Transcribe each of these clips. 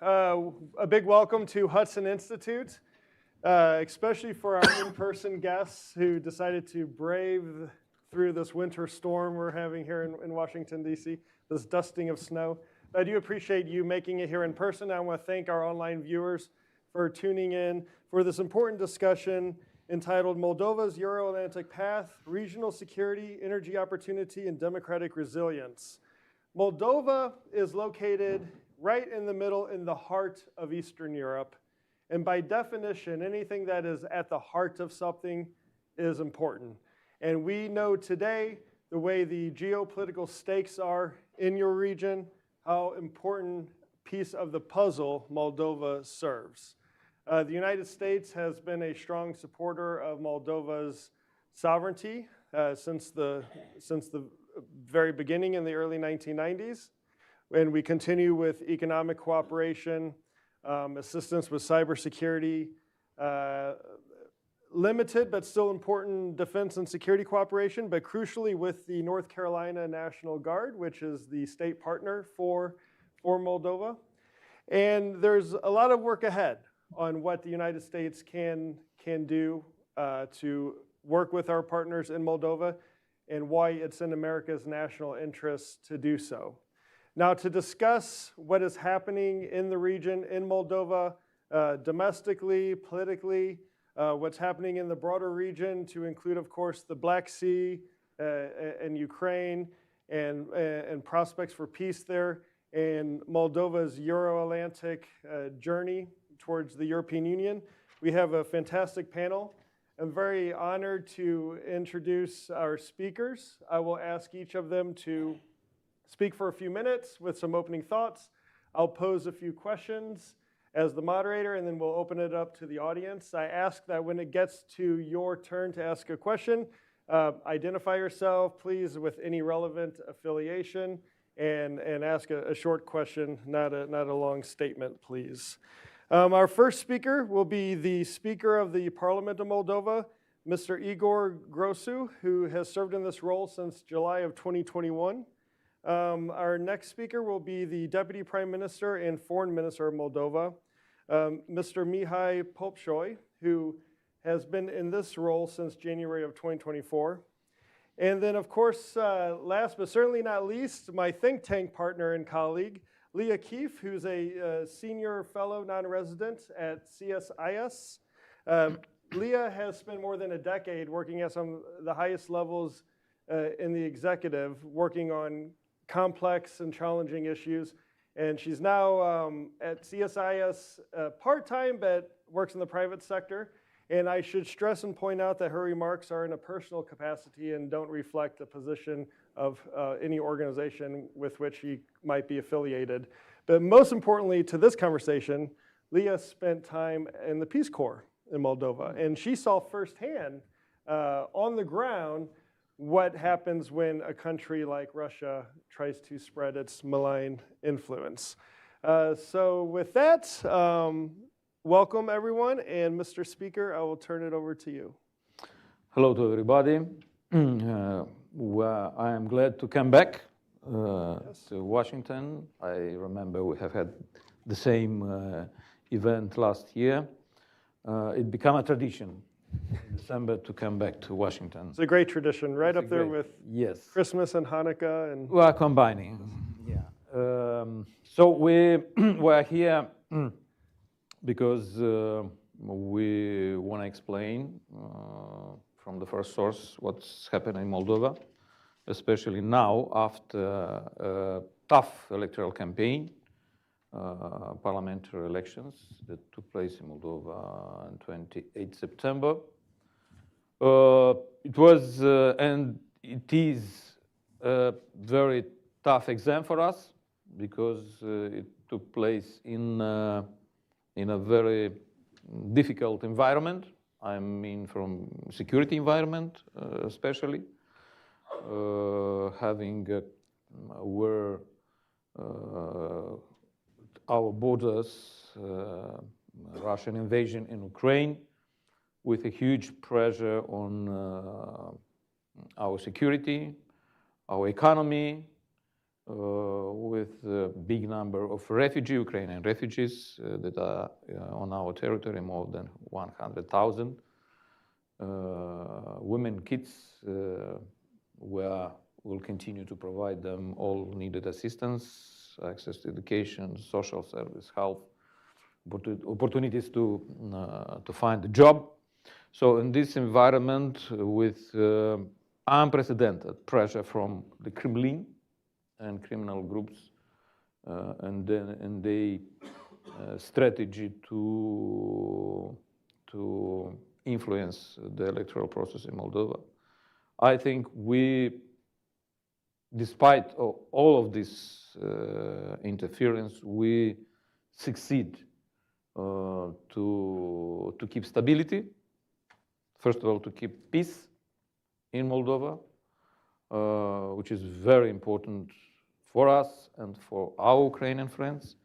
A big welcome to Hudson Institute, especially for our in-person guests who decided to brave through this winter storm we're having here in Washington, D.C., this dusting of snow. I do appreciate you making it here in person. I want to thank our online viewers for tuning in for this important discussion entitled Moldova's Euro-Atlantic Path, Regional Security, Energy Opportunity, and Democratic Resilience. Moldova is located right in the middle, in the heart of Eastern Europe. And by definition, anything that is at the heart of something is important. And we know today, the way the geopolitical stakes are in your region, how important piece of the puzzle Moldova serves. The United States has been a strong supporter of Moldova's sovereignty since the very beginning in the early 1990s. And we continue with economic cooperation, assistance with cybersecurity, limited but still important defense and security cooperation, but crucially with the North Carolina National Guard, which is the state partner for Moldova. And there's a lot of work ahead on what the United States can do to work with our partners in Moldova and why it's in America's national interest to do so. Now, to discuss what is happening in the region, in Moldova, domestically, politically, what's happening in the broader region, to include, of course, the Black Sea and Ukraine, and prospects for peace there, and Moldova's Euro-Atlantic journey towards the European Union. We have a fantastic panel. I'm very honored to introduce our speakers. I will ask each of them to speak for a few minutes with some opening thoughts. I'll pose a few questions as the moderator, and then we'll open it up to the audience. I ask that when it gets to your turn to ask a question, identify yourself, please, with any relevant affiliation, and ask a short question, not a long statement, please. Our first speaker will be the Speaker of the Parliament of Moldova, Mr. Igor Grosu, who has served in this role since July of 2021. Our next speaker will be the Deputy Prime Minister and Foreign Minister of Moldova, Mr. Mihai Popșoi, who has been in this role since January of 2024. And then, of course, last but certainly not least, my think tank partner and colleague, Leah Kieff, who's a senior fellow non-resident at CSIS. Leah has spent more than a decade working at some of the highest levels in the executive, working on complex and challenging issues. And she's now at CSIS part-time, but works in the private sector. And I should stress and point out that her remarks are in a personal capacity and don't reflect the position of any organization with which she might be affiliated. But most importantly to this conversation, Leah spent time in the Peace Corps in Moldova. And she saw firsthand on the ground what happens when a country like Russia tries to spread its malign influence. So with that, welcome everyone, and Mr. Speaker, I will turn it over to you. Hello to everybody. I am glad to come back to Washington. I remember we have had the same event last year. It became a tradition in December to come back to Washington. It's a great tradition, right up there with Christmas and Hanukkah. And we are combining. Yeah. So we were here because we want to explain from the first source what's happening in Moldova, especially now after a tough electoral campaign, parliamentary elections that took place in Moldova on 28 September. It was and it is a very tough exam for us because it took place in a very difficult environment. I mean, from security environment, especially having where our borders, Russian invasion in Ukraine, with a huge pressure on our security, our economy, with a big number of Ukrainian refugees that are on our territory, more than 100,000. Women, kids, we'll continue to provide them all needed assistance, access to education, social service, health, opportunities to find a job. So in this environment, with unprecedented pressure from the Kremlin and criminal groups, and the strategy to influence the electoral process in Moldova, I think despite all of this interference, we succeed to keep stability. First of all, to keep peace in Moldova, which is very important for us and for our Ukrainian friends,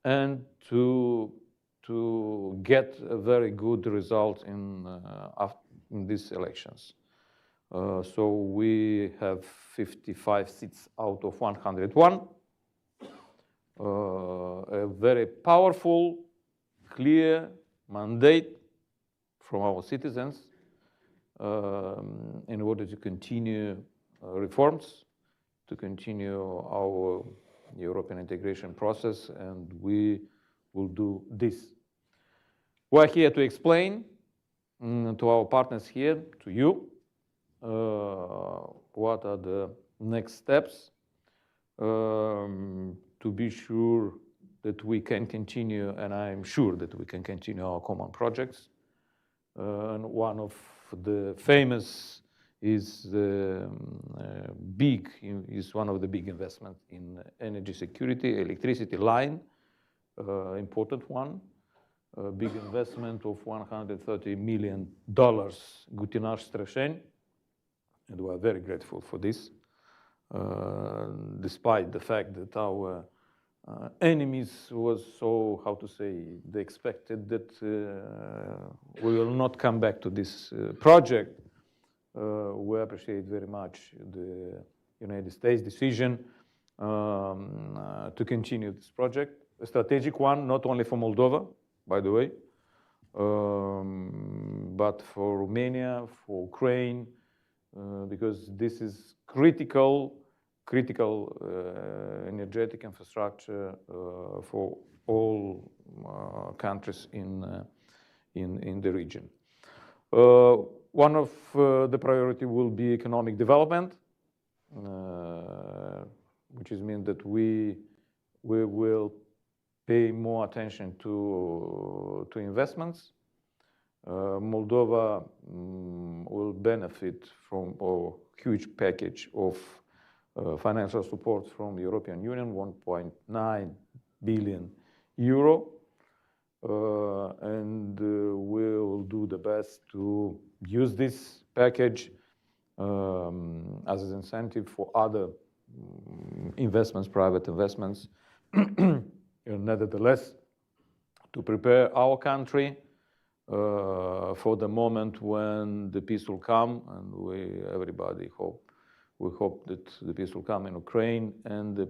and to get a very good result in these elections. So we have 55 seats out of 101. A very powerful, clear mandate from our citizens in order to continue reforms, to continue our European integration process, and we will do this. We're here to explain to our partners here, to you, what are the next steps to be sure that we can continue, and I'm sure that we can continue our common projects. And one of the famous is one of the big investments in energy security, electricity line, important one, a big investment of $130 million, Gutinaj Stresheni, and we are very grateful for this, despite the fact that our enemies was so, how to say, they expected that we will not come back to this project. We appreciate very much the United States decision to continue this project, a strategic one, not only for Moldova, by the way, but for Romania, for Ukraine, because this is critical energetic infrastructure for all countries in the region. One of the priority will be economic development, which means that we will pay more attention to investments. Moldova will benefit from a huge package of financial support from the European Union, 1.9 billion euro, and we'll do the best to use this package as an incentive for other investments, private investments, nevertheless, to prepare our country for the moment when the peace will come, and we hope that the peace will come in Ukraine and the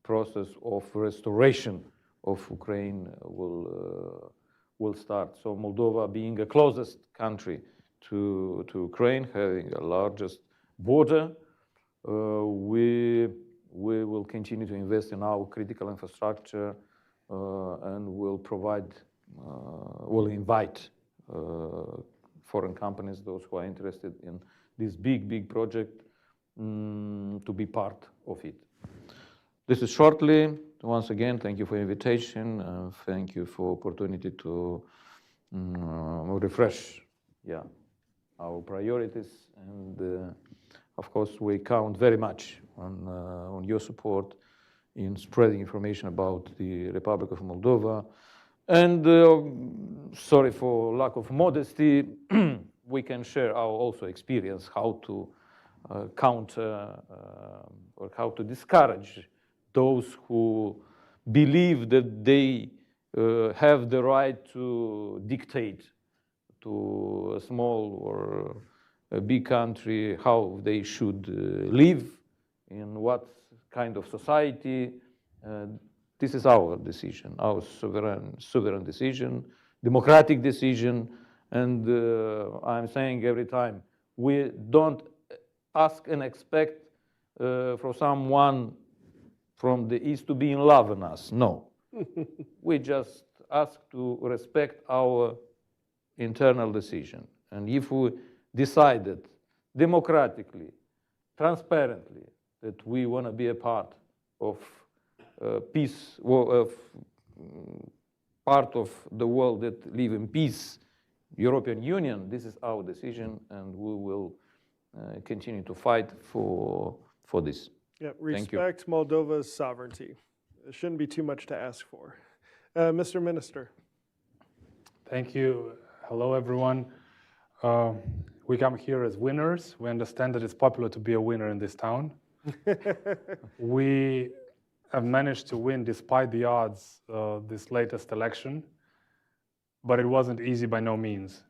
process of restoration of Ukraine will start. So Moldova, being the closest country to Ukraine, having the largest border, we will continue to invest in our critical infrastructure and will invite foreign companies, those who are interested in this big project, to be part of it. This is shortly. Once again, thank you for the invitation. Thank you for opportunity to refresh our priorities. And of course, we count very much on your support in spreading information about the Republic of Moldova. And sorry for lack of modesty, we can share our also experience how to counter or how to discourage those who believe that they have the right to dictate to a small or a big country how they should live in what kind of society. This is our decision, our sovereign decision, democratic decision. And I'm saying every time, we don't ask and expect for someone from the East to be in love with us. No. We just ask to respect our internal decision. And if we decided democratically, transparently, that we want to be a part of peace, of part of the world that live in peace, European Union, this is our decision, and we will continue to fight for this. Yeah, respect Moldova's sovereignty. It shouldn't be too much to ask for. Mr. Minister. Thank you. Hello, everyone. We come here as winners. We understand that it's popular to be a winner in this town. We have managed to win despite the odds this latest election, but it wasn't easy by no means.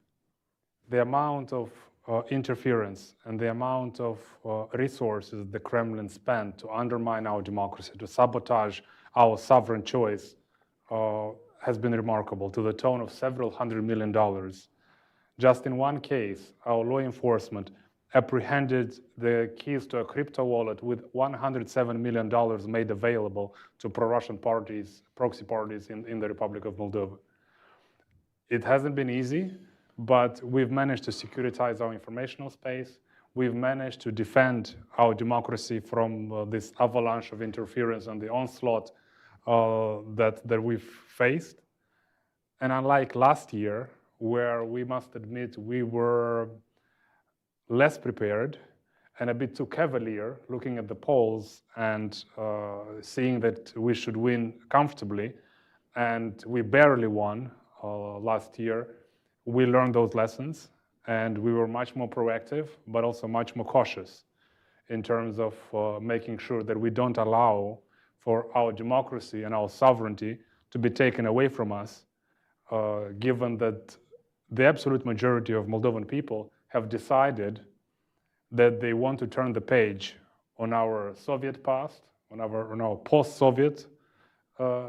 The amount of interference and the amount of resources the Kremlin spent to undermine our democracy, to sabotage our sovereign choice, has been remarkable, to the tune of several $100 million. Just in one case, our law enforcement apprehended the keys to a crypto wallet with $107 million made available to pro-Russian parties, proxy parties in the Republic of Moldova. It hasn't been easy, but we've managed to securitize our informational space. We've managed to defend our democracy from this avalanche of interference and the onslaught that we've faced. And unlike last year, where we must admit we were less prepared and a bit too cavalier, looking at the polls and seeing that we should win comfortably, and we barely won last year, we learned those lessons, and we were much more proactive, but also much more cautious in terms of making sure that we don't allow for our democracy and our sovereignty to be taken away from us, given that the absolute majority of Moldovan people have decided that they want to turn the page on our Soviet past, on our post-Soviet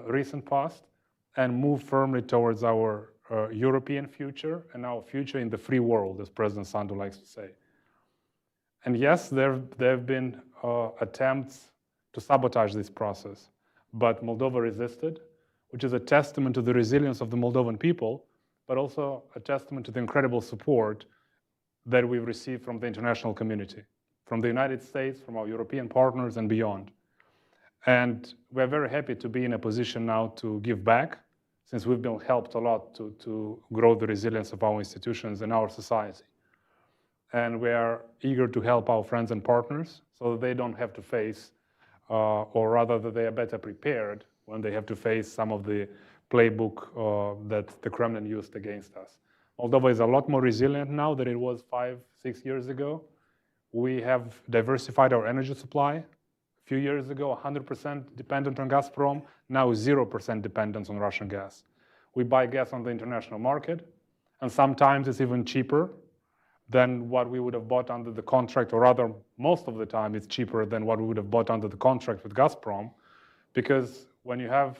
recent past, and move firmly towards our European future and our future in the free world, as President Sandu likes to say. And yes, there have been attempts to sabotage this process, but Moldova resisted, which is a testament to the resilience of the Moldovan people, but also a testament to the incredible support that we've received from the international community, from the United States, from our European partners, and beyond. And we're very happy to be in a position now to give back, since we've been helped a lot to grow the resilience of our institutions and our society. And we are eager to help our friends and partners so that they don't have to face, or rather that they are better prepared when they have to face some of the playbook that the Kremlin used against us. Moldova is a lot more resilient now than it was 5-6 years ago. We have diversified our energy supply. A few years ago, 100% dependent on Gazprom, now 0% dependence on Russian gas. We buy gas on the international market, and sometimes it's even cheaper than what we would have bought under the contract, or rather, most of the time it's cheaper than what we would have bought under the contract with Gazprom, because when you have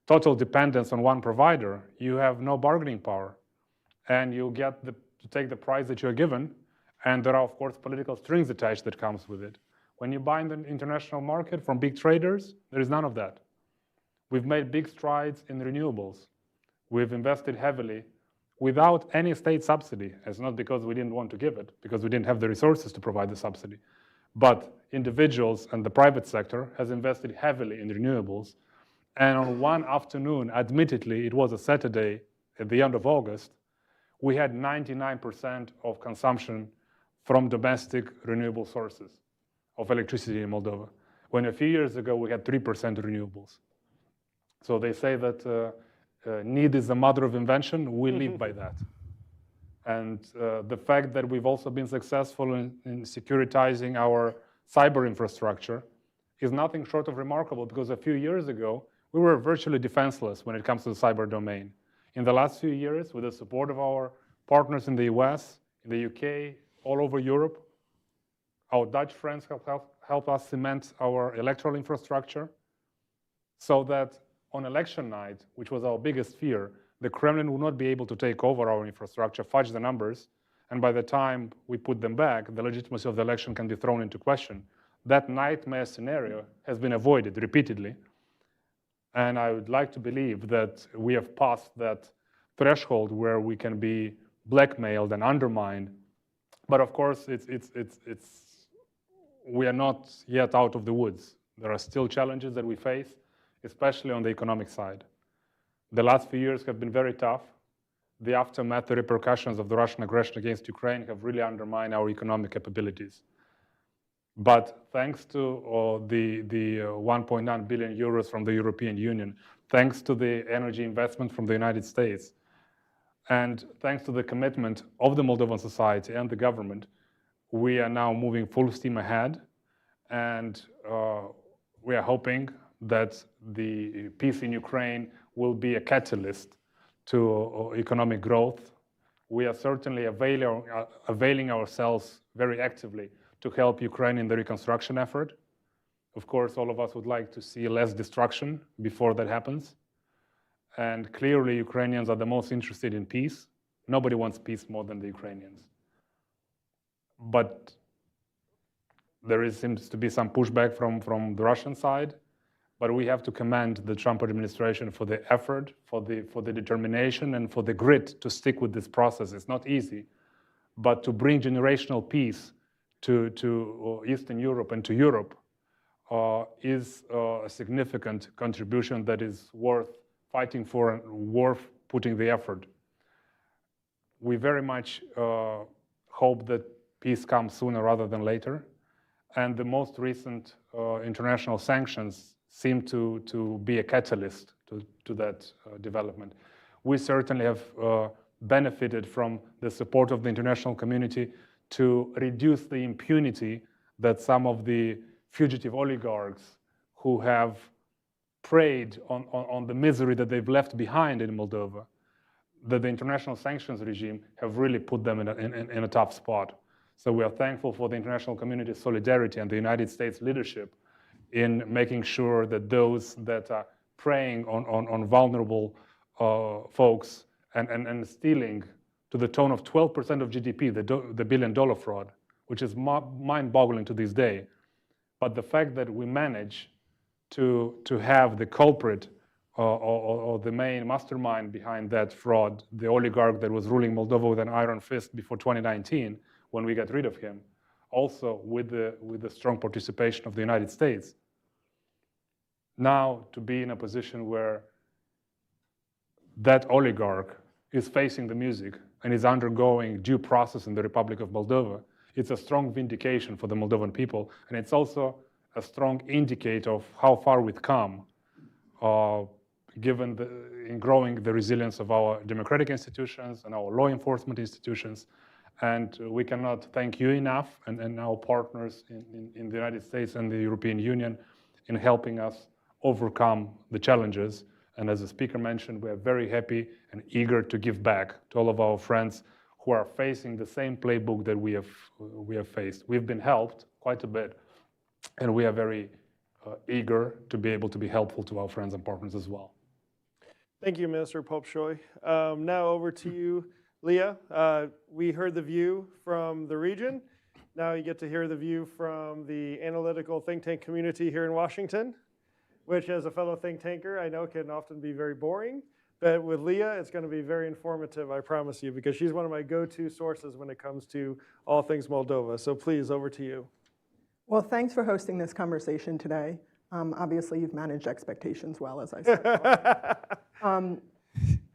total dependence on one provider, you have no bargaining power, and you get to take the price that you're given, and there are, of course, political strings attached that comes with it. When you buy in the international market from big traders, there is none of that. We've made big strides in renewables. We've invested heavily without any state subsidy. It's not because we didn't want to give it, because we didn't have the resources to provide the subsidy. But individuals and the private sector has invested heavily in renewables. And on one afternoon, admittedly, it was a Saturday at the end of August, we had 99% of consumption from domestic renewable sources of electricity in Moldova, when a few years ago we had 3% renewables. So they say that need is the mother of invention. We live by that. And the fact that we've also been successful in securitizing our cyber infrastructure is nothing short of remarkable, because a few years ago, we were virtually defenseless when it comes to the cyber domain. In the last few years, with the support of our partners in the US, in the UK, all over Europe, our Dutch friends help us cement our electoral infrastructure so that on election night, which was our biggest fear, the Kremlin would not be able to take over our infrastructure, fudge the numbers, and by the time we put them back, the legitimacy of the election can be thrown into question. That nightmare scenario has been avoided repeatedly, and I would like to believe that we have passed that threshold where we can be blackmailed and undermined. But of course, we are not yet out of the woods. There are still challenges that we face, especially on the economic side. The last few years have been very tough. The aftermath, the repercussions of the Russian aggression against Ukraine have really undermined our economic capabilities. But thanks to the 1.9 billion euros from the European Union, thanks to the energy investment from the United States, and thanks to the commitment of the Moldovan society and the government, we are now moving full steam ahead. And we are hoping that the peace in Ukraine will be a catalyst to economic growth. We are certainly availing ourselves very actively to help Ukraine in the reconstruction effort. Of course, all of us would like to see less destruction before that happens. And clearly, Ukrainians are the most interested in peace. Nobody wants peace more than the Ukrainians. But there seems to be some pushback from the Russian side. But we have to commend the Trump administration for the effort, for the determination, and for the grit to stick with this process. It's not easy, but to bring generational peace to Eastern Europe and to Europe is a significant contribution that is worth fighting for and worth putting the effort. We very much hope that peace comes sooner rather than later. And the most recent international sanctions seem to be a catalyst to that development. We certainly have benefited from the support of the international community to reduce the impunity that some of the fugitive oligarchs who have preyed on the misery that they've left behind in Moldova, that the international sanctions regime have really put them in a tough spot. So we are thankful for the international community's solidarity and the United States leadership in making sure that those that are preying on vulnerable folks and stealing to the tune of 12% of GDP, the billion-dollar fraud, which is mind-boggling to this day. But the fact that we manage to have the culprit or the main mastermind behind that fraud, the oligarch that was ruling Moldova with an iron fist before 2019, when we got rid of him, also with the strong participation of the United States. Now to be in a position where that oligarch is facing the music and is undergoing due process in the Republic of Moldova, it's a strong vindication for the Moldovan people, and it's also a strong indicator of how far we've come, given in growing the resilience of our democratic institutions and our law enforcement institutions. And we cannot thank you enough and our partners in the United States and the European Union in helping us overcome the challenges. And as the speaker mentioned, we are very happy and eager to give back to all of our friends who are facing the same playbook that we have faced. We've been helped quite a bit, and we are very eager to be able to be helpful to our friends and partners as well. Thank you, Minister Popșoi. Now over to you, Leah. We heard the view from the region. Now you get to hear the view from the analytical think tank community here in Washington, which as a fellow think tanker, I know can often be very boring. But with Leah, it's going to be very informative, I promise you, because she's one of my go-to sources when it comes to all things Moldova. So please, over to you. Well, thanks for hosting this conversation today. Obviously, you've managed expectations well, as I said.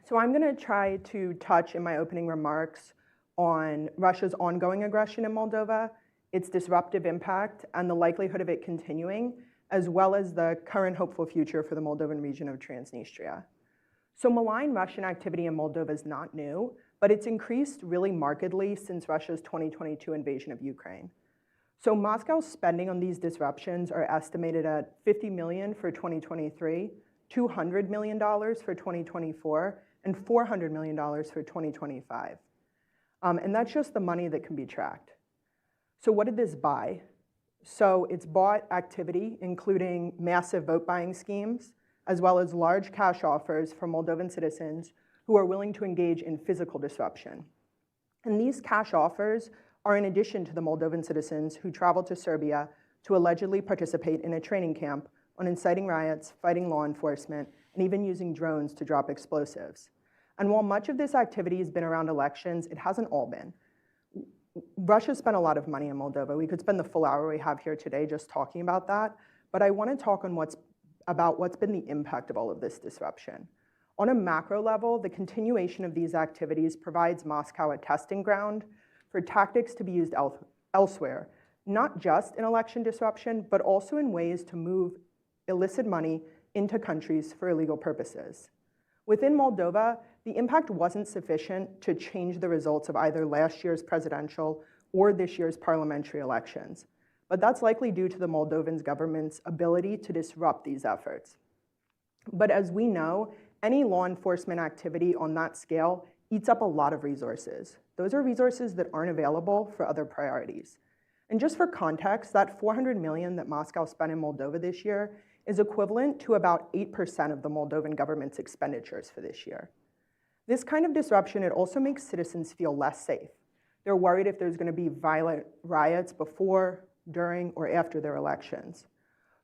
So I'm going to try to touch in my opening remarks on Russia's ongoing aggression in Moldova, its disruptive impact, and the likelihood of it continuing, as well as the current hopeful future for the Moldovan region of Transnistria. So malign Russian activity in Moldova is not new, but it's increased really markedly since Russia's 2022 invasion of Ukraine. So Moscow's spending on these disruptions are estimated at $50 million for 2023, $200 million for 2024, and $400 million for 2025. And that's just the money that can be tracked. So what did this buy? So it's bought activity, including massive vote buying schemes, as well as large cash offers for Moldovan citizens who are willing to engage in physical disruption. And these cash offers are in addition to the Moldovan citizens who travel to Serbia to allegedly participate in a training camp on inciting riots, fighting law enforcement, and even using drones to drop explosives. And while much of this activity has been around elections, it hasn't all been. Russia spent a lot of money in Moldova. We could spend the full hour we have here today just talking about that, but I want to talk on about what's been the impact of all of this disruption. On a macro level, the continuation of these activities provides Moscow a testing ground for tactics to be used elsewhere, not just in election disruption, but also in ways to move illicit money into countries for illegal purposes. Within Moldova, the impact wasn't sufficient to change the results of either last year's presidential or this year's parliamentary elections. But that's likely due to the Moldovan government's ability to disrupt these efforts. But as we know, any law enforcement activity on that scale eats up a lot of resources. Those are resources that aren't available for other priorities. And just for context, that $400 million that Moscow spent in Moldova this year is equivalent to about 8% of the Moldovan government's expenditures for this year. This kind of disruption, it also makes citizens feel less safe. They're worried if there's going to be violent riots before, during, or after their elections.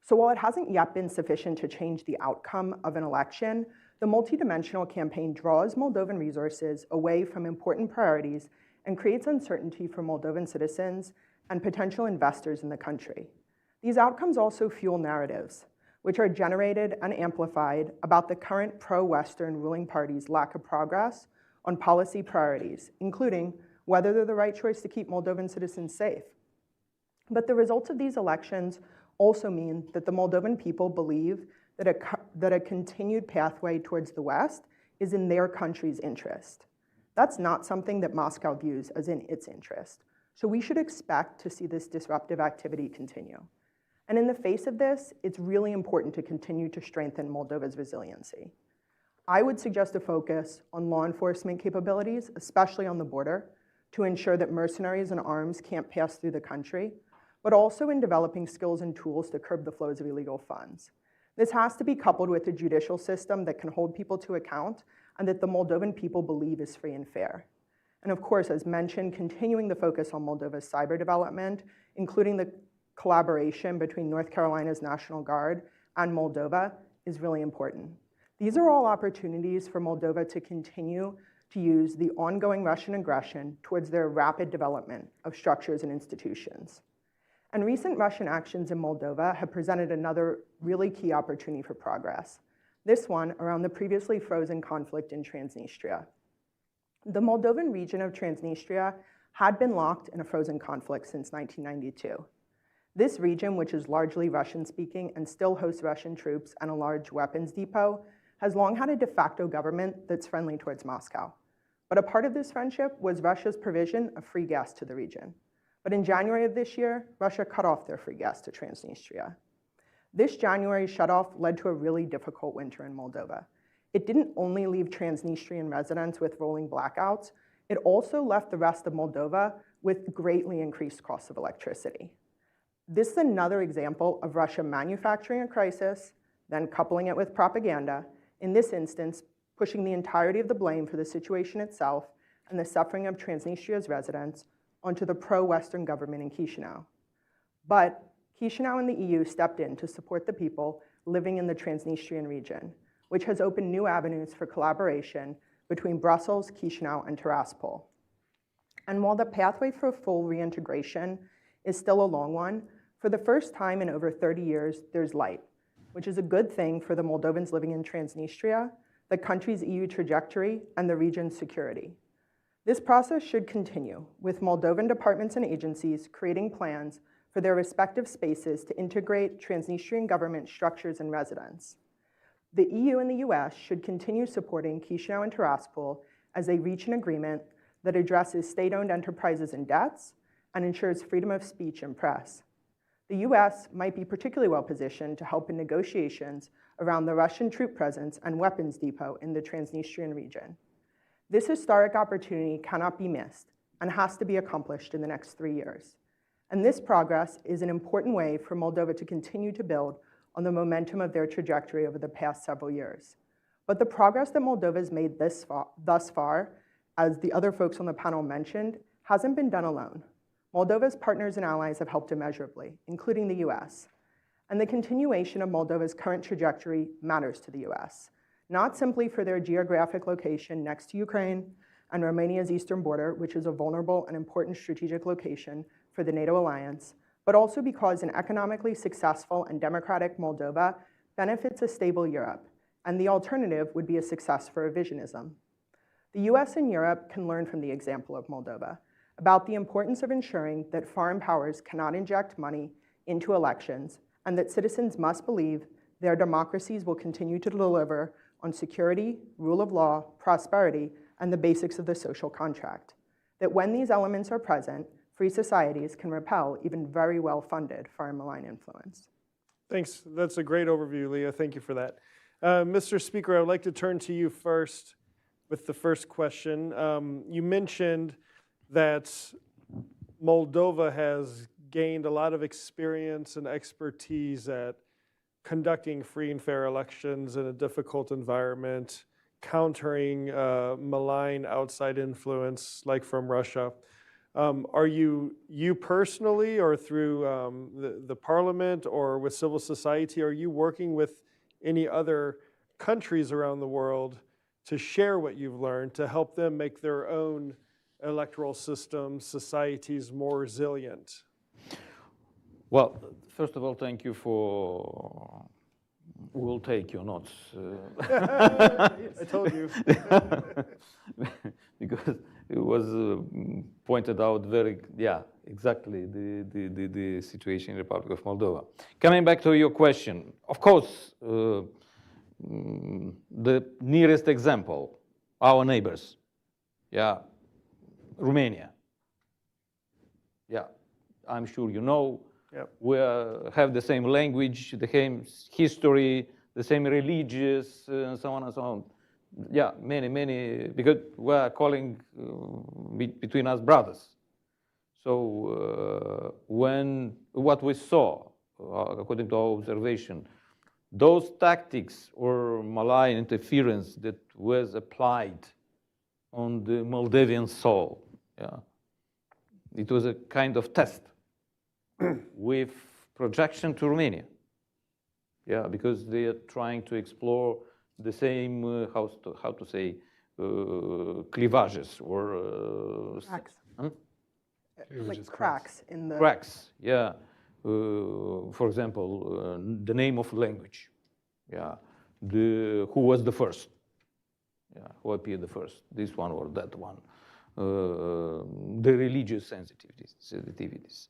So while it hasn't yet been sufficient to change the outcome of an election, the multidimensional campaign draws Moldovan resources away from important priorities and creates uncertainty for Moldovan citizens and potential investors in the country. These outcomes also fuel narratives, which are generated and amplified about the current pro-Western ruling party's lack of progress on policy priorities, including whether they're the right choice to keep Moldovan citizens safe. But the results of these elections also mean that the Moldovan people believe that a continued pathway towards the West is in their country's interest. That's not something that Moscow views as in its interest. So we should expect to see this disruptive activity continue. And in the face of this, it's really important to continue to strengthen Moldova's resiliency. I would suggest a focus on law enforcement capabilities, especially on the border, to ensure that mercenaries and arms can't pass through the country, but also in developing skills and tools to curb the flows of illegal funds. This has to be coupled with a judicial system that can hold people to account and that the Moldovan people believe is free and fair. And of course, as mentioned, continuing the focus on Moldova's cyber development, including the collaboration between North Carolina's National Guard and Moldova, is really important. These are all opportunities for Moldova to continue to use the ongoing Russian aggression towards their rapid development of structures and institutions. And recent Russian actions in Moldova have presented another really key opportunity for progress, this one around the previously frozen conflict in Transnistria. The Moldovan region of Transnistria had been locked in a frozen conflict since 1992. This region, which is largely Russian-speaking and still hosts Russian troops and a large weapons depot, has long had a de facto government that's friendly towards Moscow. But a part of this friendship was Russia's provision of free gas to the region. But in January of this year, Russia cut off their free gas to Transnistria. This January shutoff led to a really difficult winter in Moldova. It didn't only leave Transnistrian residents with rolling blackouts, it also left the rest of Moldova with greatly increased costs of electricity. This is another example of Russia manufacturing a crisis, then coupling it with propaganda, in this instance, pushing the entirety of the blame for the situation itself and the suffering of Transnistria's residents onto the pro-Western government in Chisinau. But Chisinau and the EU stepped in to support the people living in the Transnistrian region, which has opened new avenues for collaboration between Brussels, Chisinau, and Tiraspol. And while the pathway for full reintegration is still a long one, for the first time in over 30 years, there's light, which is a good thing for the Moldovans living in Transnistria, the country's EU trajectory, and the region's security. This process should continue, with Moldovan departments and agencies creating plans for their respective spaces to integrate Transnistrian government structures and residents. The EU and the US should continue supporting Chisinau and Tiraspol as they reach an agreement that addresses state-owned enterprises and debts and ensures freedom of speech and press. The US might be particularly well positioned to help in negotiations around the Russian troop presence and weapons depot in the Transnistrian region. This historic opportunity cannot be missed and has to be accomplished in the next 3 years. And this progress is an important way for Moldova to continue to build on the momentum of their trajectory over the past several years. But the progress that Moldova has made thus far, as the other folks on the panel mentioned, hasn't been done alone. Moldova's partners and allies have helped immeasurably, including the US. And the continuation of Moldova's current trajectory matters to the US, not simply for their geographic location next to Ukraine and Romania's eastern border, which is a vulnerable and important strategic location for the NATO alliance, but also because an economically successful and democratic Moldova benefits a stable Europe, and the alternative would be a success for revisionism. The US and Europe can learn from the example of Moldova about the importance of ensuring that foreign powers cannot inject money into elections and that citizens must believe their democracies will continue to deliver on security, rule of law, prosperity, and the basics of the social contract. That when these elements are present, free societies can repel even very well-funded foreign malign influence. Thanks. That's a great overview, Leah. Thank you for that. Mr. Speaker, I would like to turn to you first with the first question. You mentioned that Moldova has gained a lot of experience and expertise at conducting free and fair elections in a difficult environment, countering malign outside influence like from Russia. Are you personally or through the parliament or with civil society, are you working with any other countries around the world to share what you've learned to help them make their own electoral systems, societies more resilient? Well, first of all, thank you for, we'll take your notes. I told you. Because it was pointed out very, exactly the situation in the Republic of Moldova. Coming back to your question, of course, the nearest example, our neighbors, Romania. I'm sure you know. Yep. We have the same language, the same history, the same religious, and so on and so on. Many, because we are calling between us brothers. So what we saw, according to our observation, those tactics or malign interference that was applied on the Moldavian soul, it was a kind of test with projection to Romania. Because they are trying to explore the same, how to say, cleavages or Cracks. Cleavages, Cracks in the... Cracks, for example, the name of language. Who was the first? Who appeared the first? This one or that one? The religious sensitivities.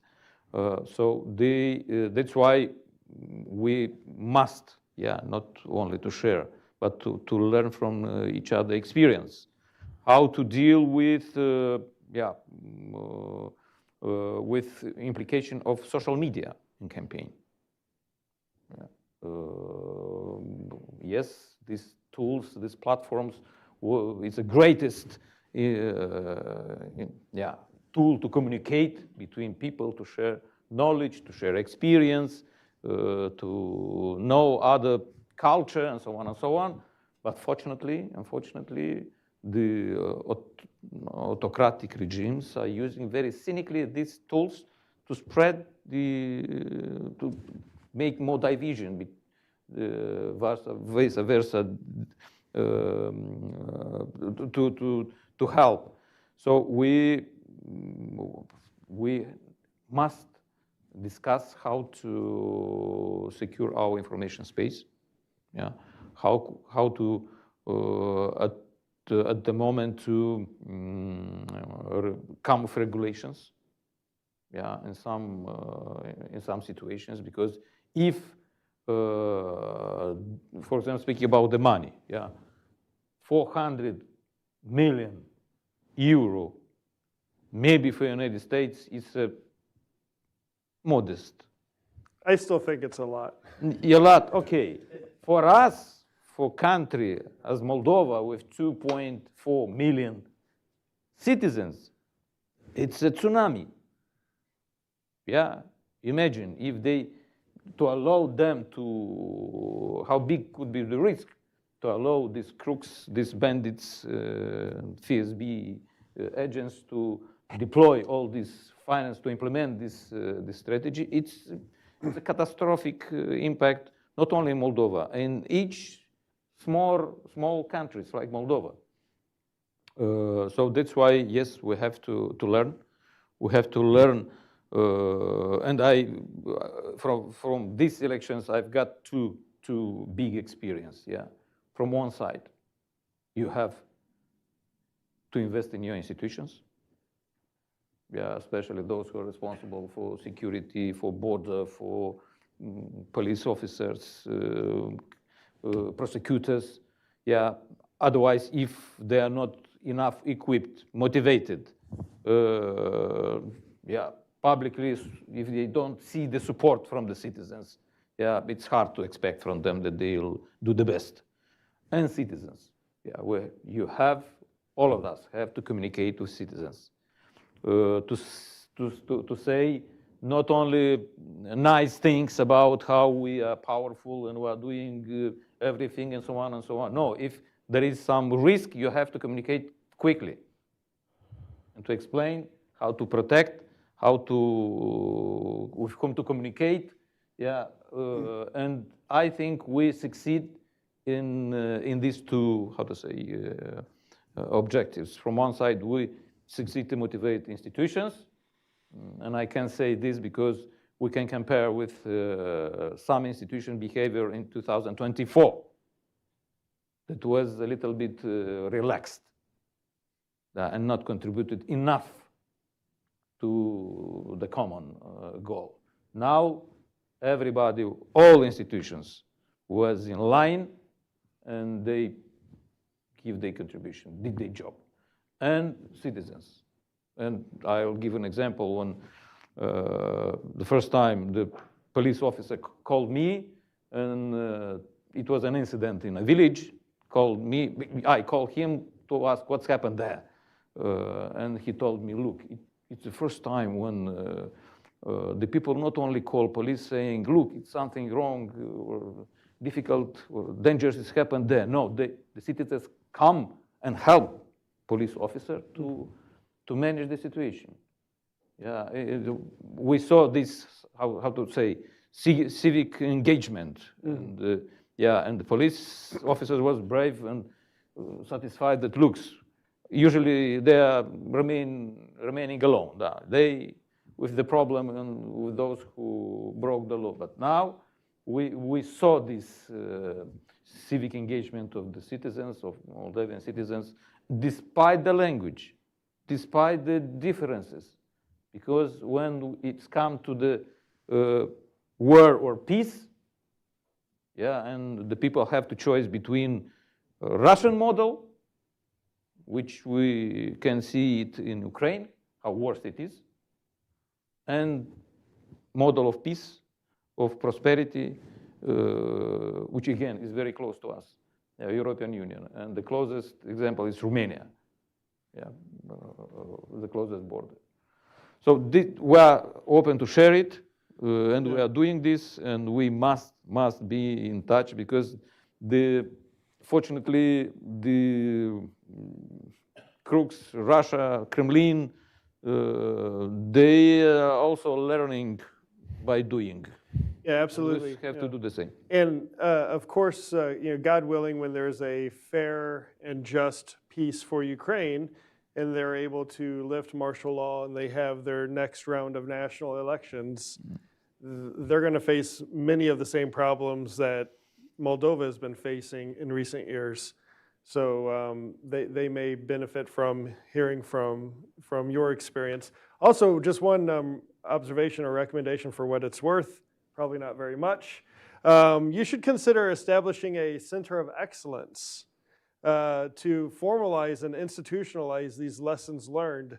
So that's why we must, not only to share, but to learn from each other experience, how to deal with implication of social media in campaign. Yes, these tools, these platforms, it's the greatest tool to communicate between people, to share knowledge, to share experience, to know other culture, and so on and so on. But unfortunately, the autocratic regimes are using very cynically these tools to spread to make more division, vice versa, to help. So we must discuss how to secure our information space. How to at the moment to come with regulations. In some situations, because if, for example, speaking about the money, 400 million euro, maybe for the United States, is a modest. I still think it's a lot. A lot, okay. For us, for country as Moldova with 2.4 million citizens, it's a tsunami. Yeah, imagine if to allow them to, how big could be the risk to allow these crooks, these bandits, FSB agents to deploy all this finance to implement this strategy. It's a catastrophic impact, not only in Moldova, in each small countries like Moldova. So that's why, yes, we have to learn. We have to learn, and from these elections, I've got two big experience. Yeah, from one side, you have to invest in your institutions. Yeah, especially those who are responsible for security, for border, for police officers, prosecutors. Yeah, otherwise, if they are not enough equipped, motivated, yeah, publicly, if they don't see the support from the citizens, yeah, it's hard to expect from them that they'll do the best. And citizens, yeah, where you have, all of us have to communicate with citizens, to say not only nice things about how we are powerful and we are doing everything and so on and so on. No, if there is some risk, you have to communicate quickly and to explain how to protect, how to, with whom to communicate. Yeah, and I think we succeed in these two, how to say, objectives. From one side, we succeed to motivate institutions, and I can say this because we can compare with some institution behavior in 2024 that was a little bit relaxed and not contributed enough to the common goal. Now, everybody, all institutions was in line and they give their contribution, did their job. And citizens. And I'll give an example. When the first time the police officer called me, and it was an incident in a village, called me, I called him to ask what's happened there. And he told me, look, it's the first time when the people not only call police saying, look, it's something wrong or difficult or dangerous has happened there. No, the citizens come and help police officer to manage the situation. Yeah, we saw this, how to say, civic engagement. And yeah, and the police officers was brave and satisfied that looks, usually they are remaining alone. They with the problem and with those who broke the law. But now we saw this civic engagement of the citizens, of Moldovan citizens, despite the language, despite the differences. Because when it's come to the war or peace, yeah, and the people have to choose between a Russian model, which we can see it in Ukraine, how worse it is, and model of peace, of prosperity, which again is very close to us, European Union. And the closest example is Romania, yeah, the closest border. So we are open to share it, and we are doing this, and we must be in touch because fortunately the crooks, Russia, Kremlin, they are also learning by doing. Yeah, absolutely. We have to do the same. And of course, God willing, when there's a fair and just peace for Ukraine, and they're able to lift martial law and they have their next round of national elections, they're going to face many of the same problems that Moldova has been facing in recent years. So they may benefit from hearing from your experience. Also, just one observation or recommendation for what it's worth, probably not very much. You should consider establishing a center of excellence to formalize and institutionalize these lessons learned.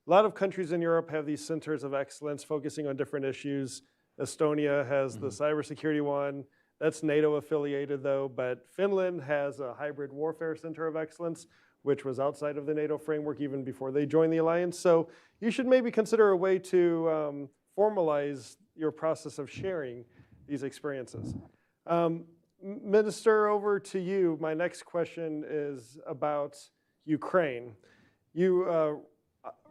A lot of countries in Europe have these centers of excellence focusing on different issues. Estonia has the cybersecurity one. That's NATO affiliated though, but Finland has a hybrid warfare center of excellence, which was outside of the NATO framework even before they joined the alliance. So you should maybe consider a way to formalize your process of sharing these experiences. Minister, over to you. My next question is about Ukraine. You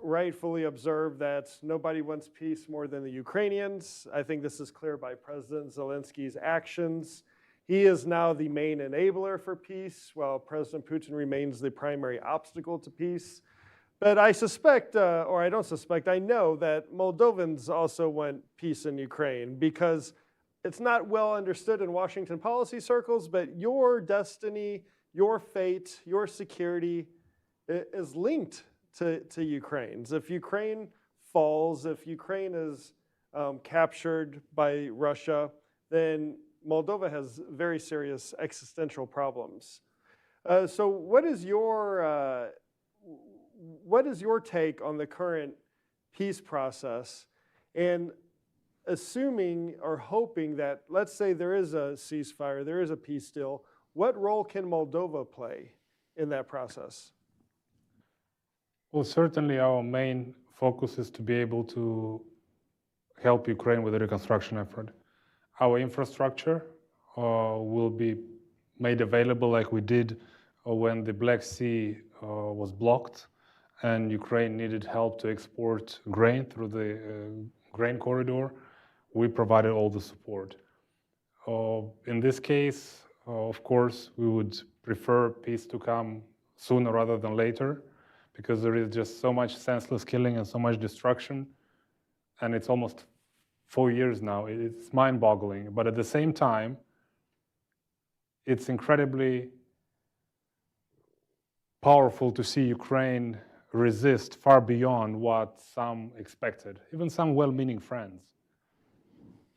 rightfully observe that nobody wants peace more than the Ukrainians. I think this is clear by President Zelensky's actions. He is now the main enabler for peace, while President Putin remains the primary obstacle to peace. But I suspect, or I don't suspect, I know that Moldovans also want peace in Ukraine, because it's not well understood in Washington policy circles, but your destiny, your fate, your security is linked to Ukraine's. If Ukraine falls, if Ukraine is captured by Russia, then Moldova has very serious existential problems. So what is your take on the current peace process? And assuming or hoping that, let's say there is a ceasefire, there is a peace deal, what role can Moldova play in that process? Well, certainly our main focus is to be able to help Ukraine with the reconstruction effort. Our infrastructure will be made available like we did when the Black Sea was blocked and Ukraine needed help to export grain through the grain corridor. We provided all the support. In this case, of course, we would prefer peace to come sooner rather than later, because there is just so much senseless killing and so much destruction, and it's almost 4 years now. It's mind-boggling, but at the same time, it's incredibly powerful to see Ukraine resist far beyond what some expected, even some well-meaning friends.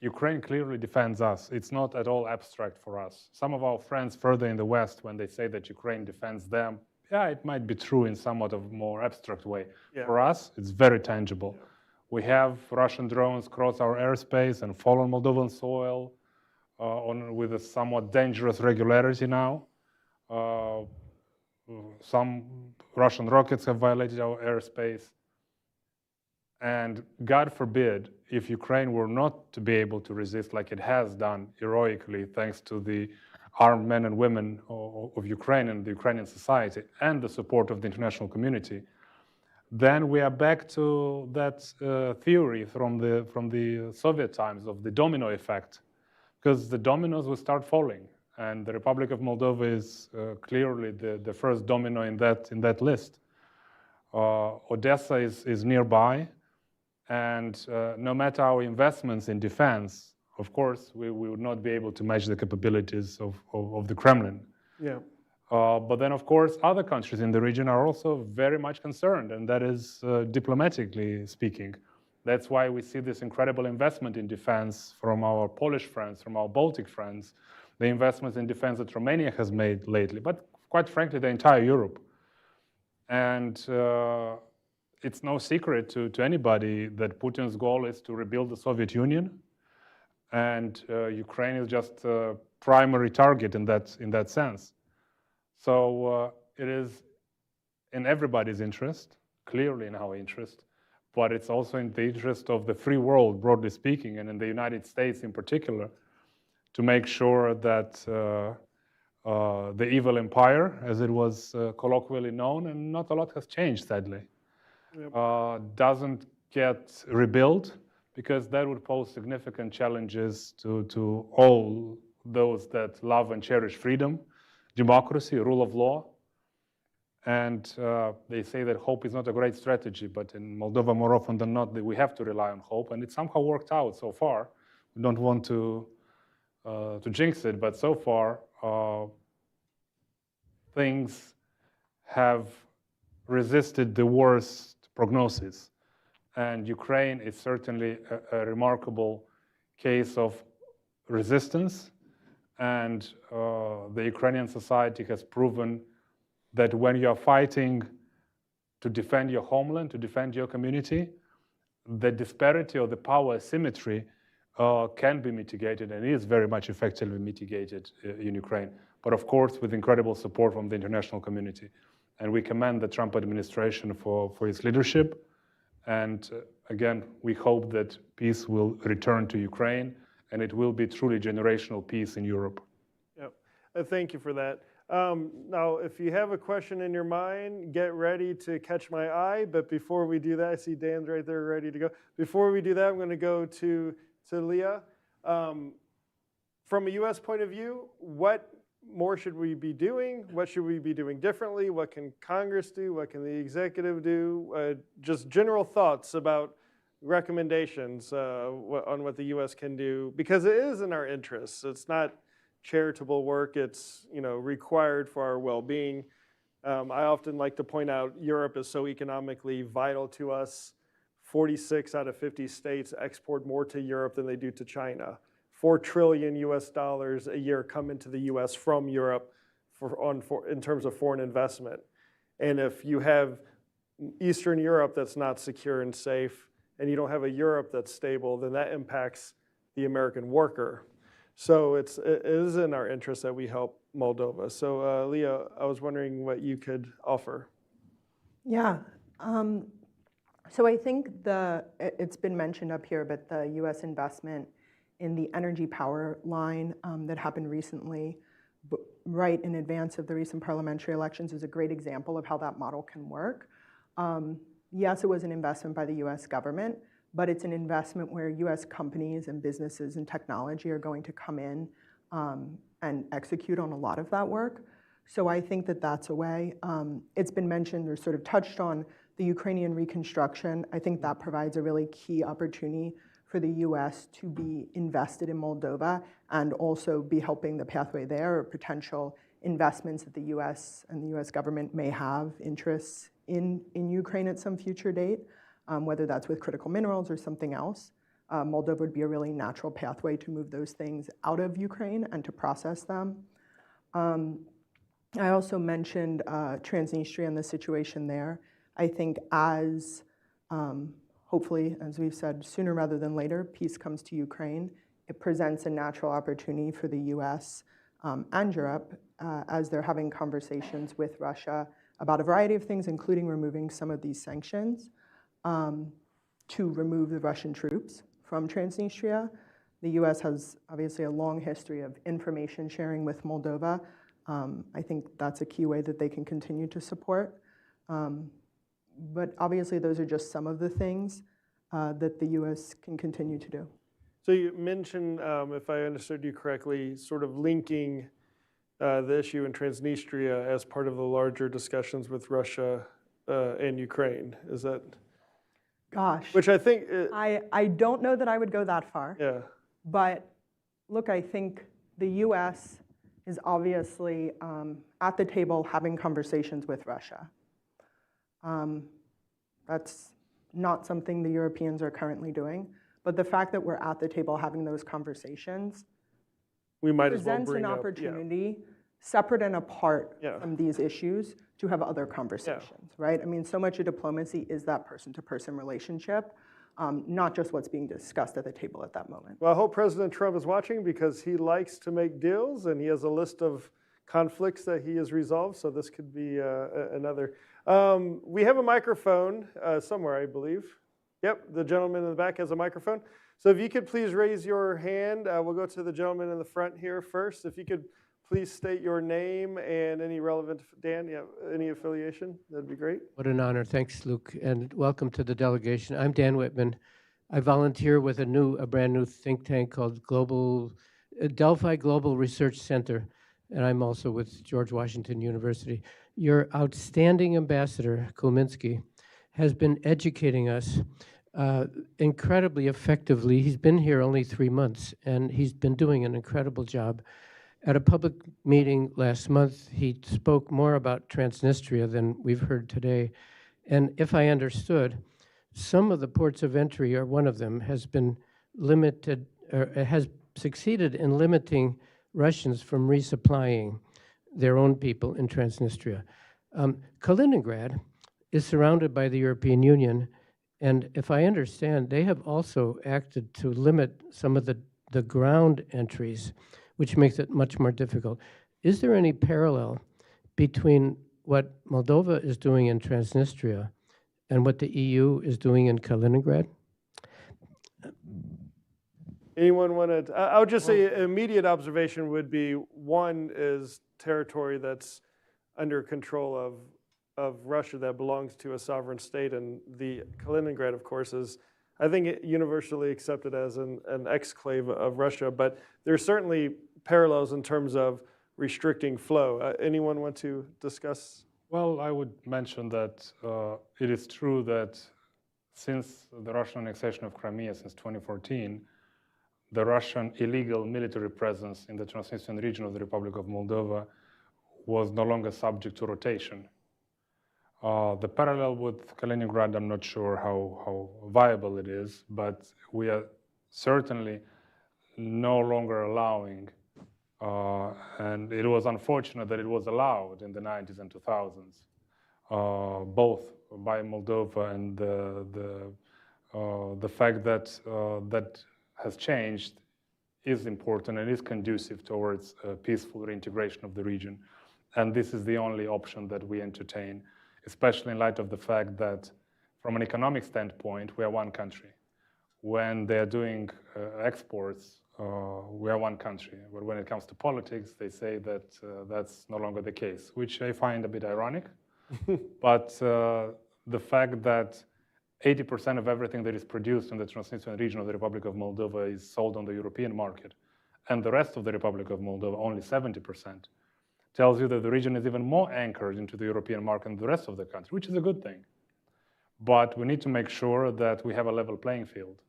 Ukraine clearly defends us. It's not at all abstract for us. Some of our friends further in the West, when they say that Ukraine defends them, yeah, it might be true in somewhat of a more abstract way. Yeah. For us, it's very tangible. Yeah. We have Russian drones cross our airspace and fall on Moldovan soil with a somewhat dangerous regularity now. Some Russian rockets have violated our airspace. And God forbid, if Ukraine were not to be able to resist like it has done heroically, thanks to the armed men and women of Ukraine and the Ukrainian society and the support of the international community, then we are back to that theory from the Soviet times of the domino effect, because the dominoes will start falling. And the Republic of Moldova is clearly the first domino in that list. Odessa is nearby. And no matter our investments in defense, of course, we would not be able to match the capabilities of the Kremlin. Yeah. But then, of course, other countries in the region are also very much concerned, and that is diplomatically speaking. That's why we see this incredible investment in defense from our Polish friends, from our Baltic friends, the investments in defense that Romania has made lately, but quite frankly, the entire Europe. And it's no secret to anybody that Putin's goal is to rebuild the Soviet Union, and Ukraine is just a primary target in that sense. So it is in everybody's interest, clearly in our interest, but it's also in the interest of the free world, broadly speaking, and in the United States in particular, to make sure that the evil empire, as it was colloquially known, and not a lot has changed, sadly, doesn't get rebuilt, because that would pose significant challenges to all those that love and cherish freedom, democracy, rule of law. And they say that hope is not a great strategy, but in Moldova, more often than not, we have to rely on hope, and it somehow worked out so far. We don't want to jinx it, but so far, things have resisted the worst prognosis. And Ukraine is certainly a remarkable case of resistance. And the Ukrainian society has proven that when you are fighting to defend your homeland, to defend your community, the disparity or the power asymmetry can be mitigated, and is very much effectively mitigated in Ukraine. But of course, with incredible support from the international community. And we commend the Trump administration for its leadership And again, we hope that peace will return to Ukraine, and it will be truly generational peace in Europe. Yep. Thank you for that. Now, if you have a question in your mind, get ready to catch my eye. But before we do that, I see Dan's right there ready to go. Before we do that, I'm going to go to Leah. From a U.S. point of view, what more should we be doing? What should we be doing differently? What can Congress do? What can the executive do? Just general thoughts about recommendations on what the U.S. can do, because it is in our interests. It's not charitable work. It's required for our well-being. I often like to point out Europe is so economically vital to us. 46 out of 50 states export more to Europe than they do to China. $4 trillion a year come into the U.S. from Europe in terms of foreign investment. And if you have Eastern Europe that's not secure and safe, and you don't have a Europe that's stable, then that impacts the American worker. So it is in our interest that we help Moldova. So Leah, I was wondering what you could offer. Yeah. So I think it's been mentioned up here, but the U.S. investment in the energy power line that happened recently, right in advance of the recent parliamentary elections, is a great example of how that model can work. Yes, it was an investment by the U.S. government, but it's an investment where U.S. companies and businesses and technology are going to come in and execute on a lot of that work. So I think that that's a way. It's been mentioned or sort of touched on the Ukrainian reconstruction. I think that provides a really key opportunity for the U.S. to be invested in Moldova and also be helping the pathway there, or potential investments that the U.S. and the U.S. government may have interests in Ukraine at some future date, whether that's with critical minerals or something else. Moldova would be a really natural pathway to move those things out of Ukraine and to process them. I also mentioned Transnistria and the situation there. I think as hopefully, as we've said, sooner rather than later, peace comes to Ukraine, it presents a natural opportunity for the US and Europe as they're having conversations with Russia about a variety of things, including removing some of these sanctions, to remove the Russian troops from Transnistria. The US has obviously a long history of information sharing with Moldova. I think that's a key way that they can continue to support. But obviously, those are just some of the things that the U.S. can continue to do. So you mentioned, if I understood you correctly, sort of linking the issue in Transnistria as part of the larger discussions with Russia and Ukraine. Is that? Gosh. Which I think. I don't know that I would go that far. Yeah. But look, I think the U.S. is obviously at the table having conversations with Russia. That's not something the Europeans are currently doing. But the fact that we're at the table having those conversations presents an opportunity, separate and apart from these issues, to have other conversations, right? I mean, so much of diplomacy is that person-to-person relationship, not just what's being discussed at the table at that moment. Well, I hope President Trump is watching, because he likes to make deals, and he has a list of conflicts that he has resolved, so this could be another. We have a microphone somewhere, I believe. Yep, the gentleman in the back has a microphone. So if you could please raise your hand. We'll go to the gentleman in the front here first. If you could please state your name and any relevant, Dan, any affiliation, that'd be great. What an honor. Thanks, Luke, and welcome to the delegation. I'm Dan Whitman. I volunteer with a brand new think tank called Delphi Global Research Center, and I'm also with George Washington University. Your outstanding ambassador, Kulminski, has been educating us incredibly effectively. He's been here only 3 months, and he's been doing an incredible job. At a public meeting last month, he spoke more about Transnistria than we've heard today. And if I understood, some of the ports of entry, or one of them, has been limited, or has succeeded in limiting Russians from resupplying their own people in Transnistria. Kaliningrad is surrounded by the European Union, and if I understand, they have also acted to limit some of the ground entries, which makes it much more difficult. Is there any parallel between what Moldova is doing in Transnistria and what the EU is doing in Kaliningrad? Anyone want to? I would just say immediate observation would be one is territory that's under control of Russia that belongs to a sovereign state, and the Kaliningrad, of course, is I think universally accepted as an exclave of Russia. But there's certainly parallels in terms of restricting flow. Anyone want to discuss? Well, I would mention that it is true that since the Russian annexation of Crimea since 2014, the Russian illegal military presence in the Transnistrian region of the Republic of Moldova was no longer subject to rotation. The parallel with Kaliningrad, I'm not sure how viable it is, but we are certainly no longer allowing, and it was unfortunate that it was allowed in the 90s and 2000s, both by Moldova, and the fact that that has changed is important and is conducive towards peaceful reintegration of the region. And this is the only option that we entertain, especially in light of the fact that from an economic standpoint, we are one country. When they are doing exports, we are one country. But when it comes to politics, they say that that's no longer the case, which I find a bit ironic. But the fact that 80% of everything that is produced in the Transnistrian region of the Republic of Moldova is sold on the European market, and the rest of the Republic of Moldova, only 70%, tells you that the region is even more anchored into the European market than the rest of the country, which is a good thing. But we need to make sure that we have a level playing field.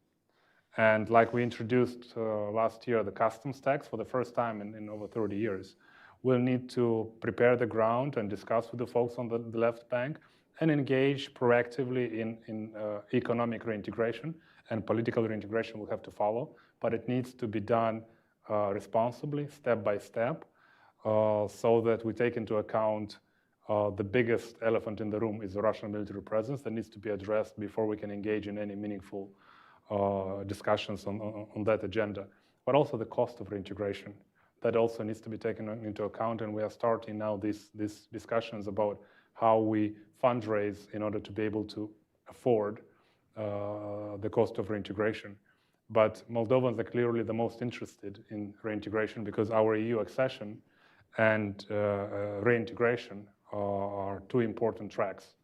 And like we introduced last year, the customs tax for the first time in over 30 years, we'll need to prepare the ground and discuss with the folks on the left bank and engage proactively in economic reintegration, and political reintegration will have to follow, but it needs to be done responsibly, step by step, so that we take into account the biggest elephant in the room is the Russian military presence that needs to be addressed before we can engage in any meaningful discussions on that agenda. But also the cost of reintegration, that also needs to be taken into account, and we are starting now these discussions about how we fundraise in order to be able to afford the cost of reintegration. But Moldovans are clearly the most interested in reintegration because our EU accession and reintegration are two important tracks.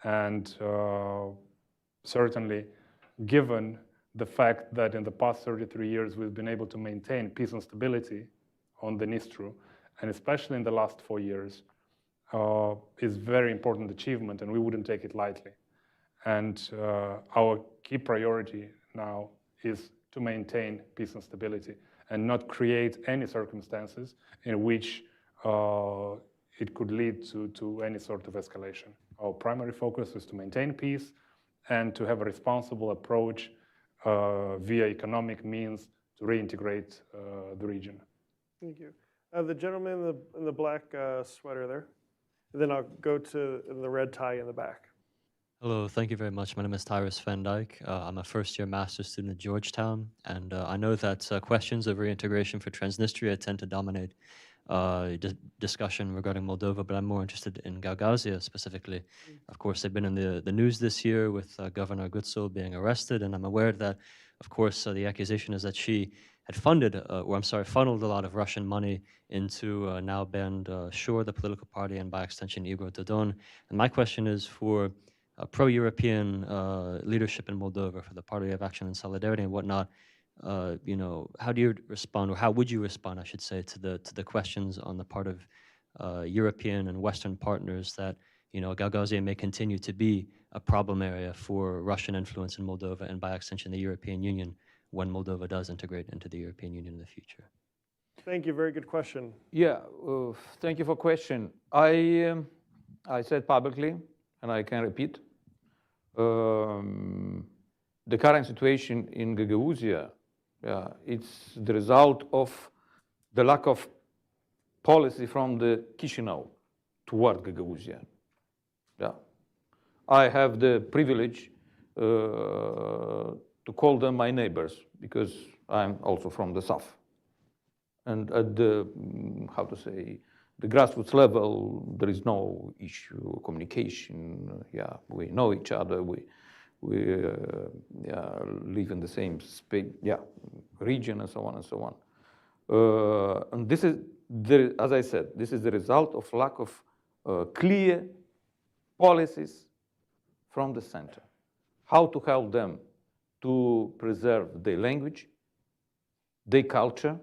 And certainly, given the fact that in the past 33 years we've been able to maintain peace and stability on the Dnistru, and especially in the last 4 years, is very important achievement, and we wouldn't take it lightly. And our key priority now is to maintain peace and stability and not create any circumstances in which it could lead to any sort of escalation. Our primary focus is to maintain peace and to have a responsible approach via economic means to reintegrate the region. Thank you. The gentleman in the black sweater there. And then I'll go to the red tie in the back. Hello, thank you very much. My name is Tyrus Van Dyke. I'm a first-year master's student at Georgetown, and I know that questions of reintegration for Transnistria tend to dominate discussion regarding Moldova, but I'm more interested in Gagauzia specifically. Of course, they've been in the news this year with Governor Grosu being arrested, and I'm aware that, of course, the accusation is that she had funneled a lot of Russian money into now banned Shor, the political party, and by extension Igor Dodon. And my question is for pro-European leadership in Moldova, for the Party of Action and Solidarity and whatnot. How do you respond, or how would you respond, I should say, to the questions on the part of European and Western partners that Gagauzia may continue to be a problem area for Russian influence in Moldova and by extension the European Union when Moldova does integrate into the European Union in the future? Thank you. Very good question. Yeah, thank you for question. I said publicly, and I can repeat, the current situation in Gagauzia, it's the result of the lack of policy from the Chisinau toward Gagauzia. Yeah. I have the privilege to call them my neighbors because I'm also from the south. And at the, the grassroots level, there is no issue, communication. Yeah, we know each other. We live in the same space, region, and so on and so on. And this is, as I said, this is the result of lack of clear policies from the center. How to help them to preserve their language, their culture.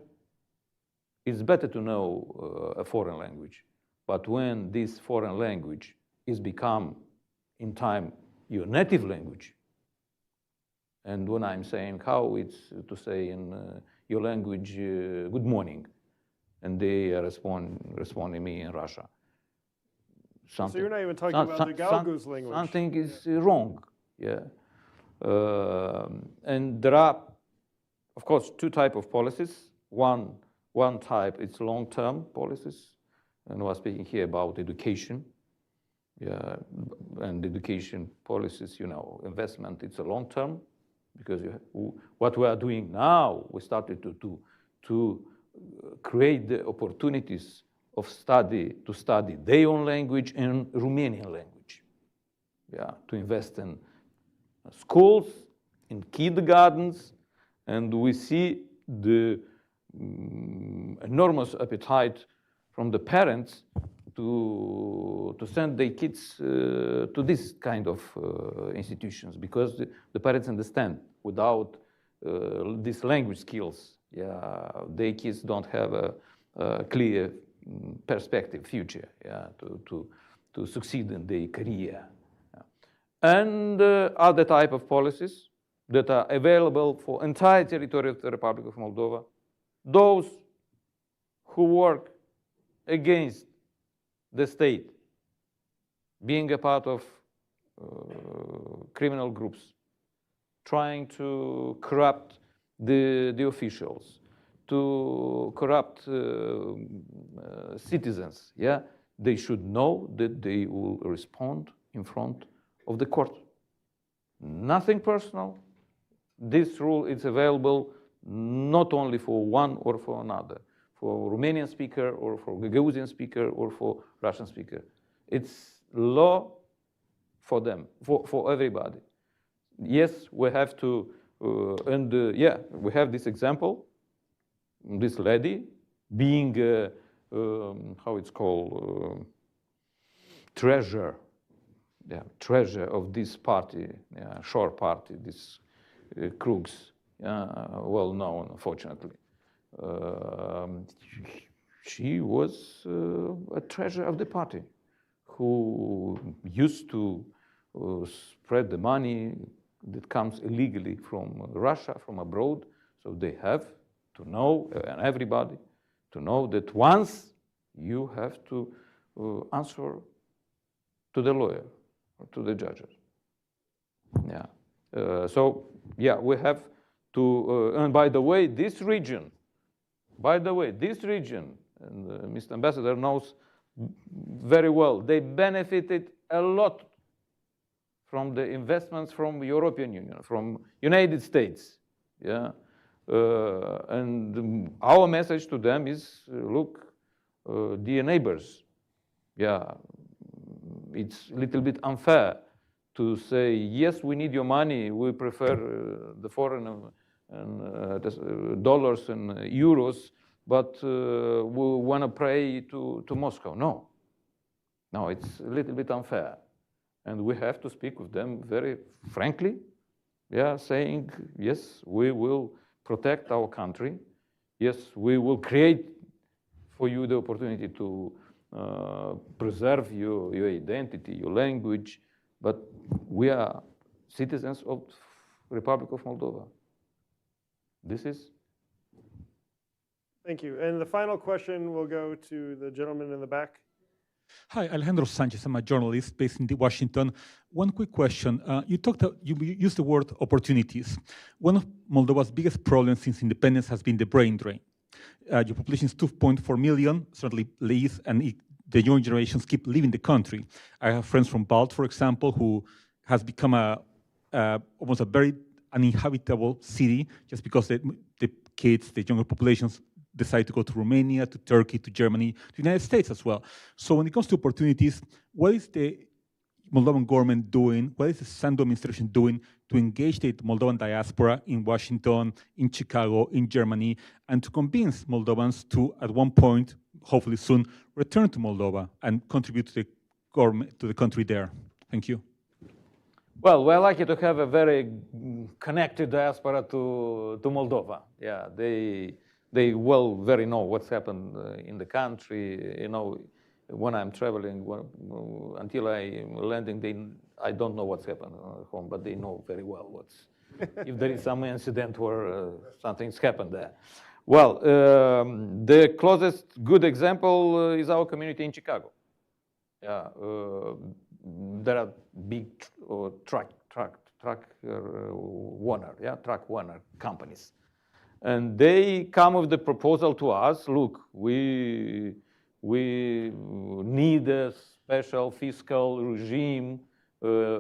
It's better to know a foreign language, but when this foreign language is become, in time, your native language, and when I'm saying how, it's to say in your language, good morning, and they responding me in Russia. Something, so you're not even talking about the Gagauz language. Something is wrong, yeah. And there are, of course, two types of policies. One type, it's long-term policies, and we're speaking here about education. Yeah, and education policies, you know, investment, it's a long-term, because what we are doing now, we started to create the opportunities of study their own language and Romanian language. Yeah, to invest in schools, in kindergartens, and we see the enormous appetite from the parents to send their kids to this kind of institutions, because the parents understand without these language skills, their kids don't have a clear perspective, future, to succeed in their career. And other type of policies that are available for entire territory of the Republic of Moldova, those who work against the state, being a part of criminal groups, trying to corrupt the officials, to corrupt citizens, they should know that they will respond in front of the court. Nothing personal. This rule is available not only for one or for another, for Romanian speaker or for Gagauzian speaker or for Russian speaker. It's law for them, for everybody. Yes, we have to, we have this example, this lady being, how it's called, treasure of this party, shore party, this Krugs, well known, unfortunately. She was a treasure of the party who used to spread the money that comes illegally from Russia, from abroad. So they have to know, and everybody to know, that once you have to answer to the lawyer or to the judges. We have to, and by the way, this region, and Mr. Ambassador knows very well, they benefited a lot from the investments from European Union, from United States. And our message to them is, look, dear neighbors, it's a little bit unfair to say, yes, we need your money, we prefer the foreign dollars and euros, but we want to pray to Moscow. No, it's a little bit unfair. And we have to speak with them very frankly, saying, yes, we will protect our country. Yes, we will create for you the opportunity to preserve your identity, your language, but we are citizens of the Republic of Moldova. This is. Thank you. And the final question will go to the gentleman in the back. Hi, Alejandro Sanchez. I'm a journalist based in Washington. One quick question. You used the word opportunities. One of Moldova's biggest problems since independence has been the brain drain. Your population is 2.4 million, certainly leaves, and the young generations keep leaving the country. I have friends from Balt, for example, who has become almost a very uninhabitable city just because the kids, the younger populations, decide to go to Romania, to Turkey, to Germany, to the United States as well. So when it comes to opportunities, what is the Moldovan government doing, what is the Sandu administration doing to engage the Moldovan diaspora in Washington, in Chicago, in Germany, and to convince Moldovans to, at one point, hopefully soon, return to Moldova and contribute to the government, to the country there? Thank you. Well, we're lucky to have a very connected diaspora to Moldova. Yeah, they very know what's happened in the country. You know, when I'm traveling, until I'm landing, I don't know what's happened at home, but they know very well if there is some incident or something's happened there. Well, the closest good example is our community in Chicago. Yeah, there are big truck owner companies, and they come with the proposal to us. Look, we need a special fiscal regime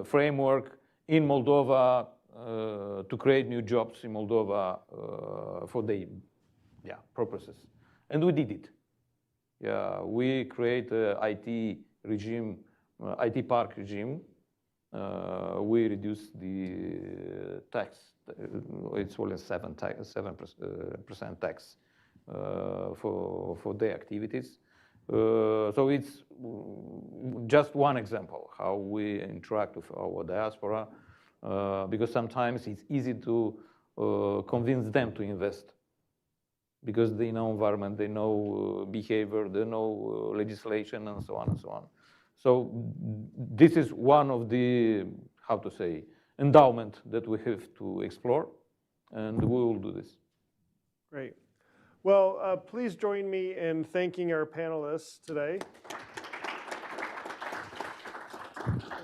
framework in Moldova to create new jobs in Moldova for the purposes, and we did it. Yeah, we create a IT regime, IT park regime. We reduced the tax. It's only 7% tax for their activities. So it's just one example how we interact with our diaspora, because sometimes it's easy to convince them to invest, because they know environment, they know behavior, they know legislation, and so on and so on. So this is one of the, how to say, endowment that we have to explore, and we will do this. Great. Well, please join me in thanking our panelists today.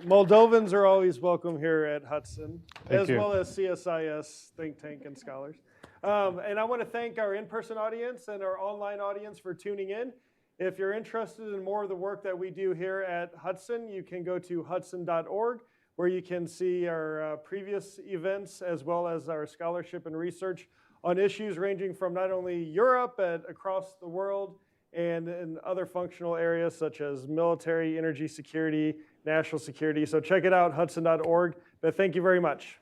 Moldovans are always welcome here at Hudson, as well as CSIS think tank and scholars. And I want to thank our in-person audience and our online audience for tuning in. If you're interested in more of the work that we do here at Hudson, you can go to hudson.org, where you can see our previous events as well as our scholarship and research on issues ranging from not only Europe but across the world and in other functional areas such as military, energy security, national security. So check it out, hudson.org. But thank you very much.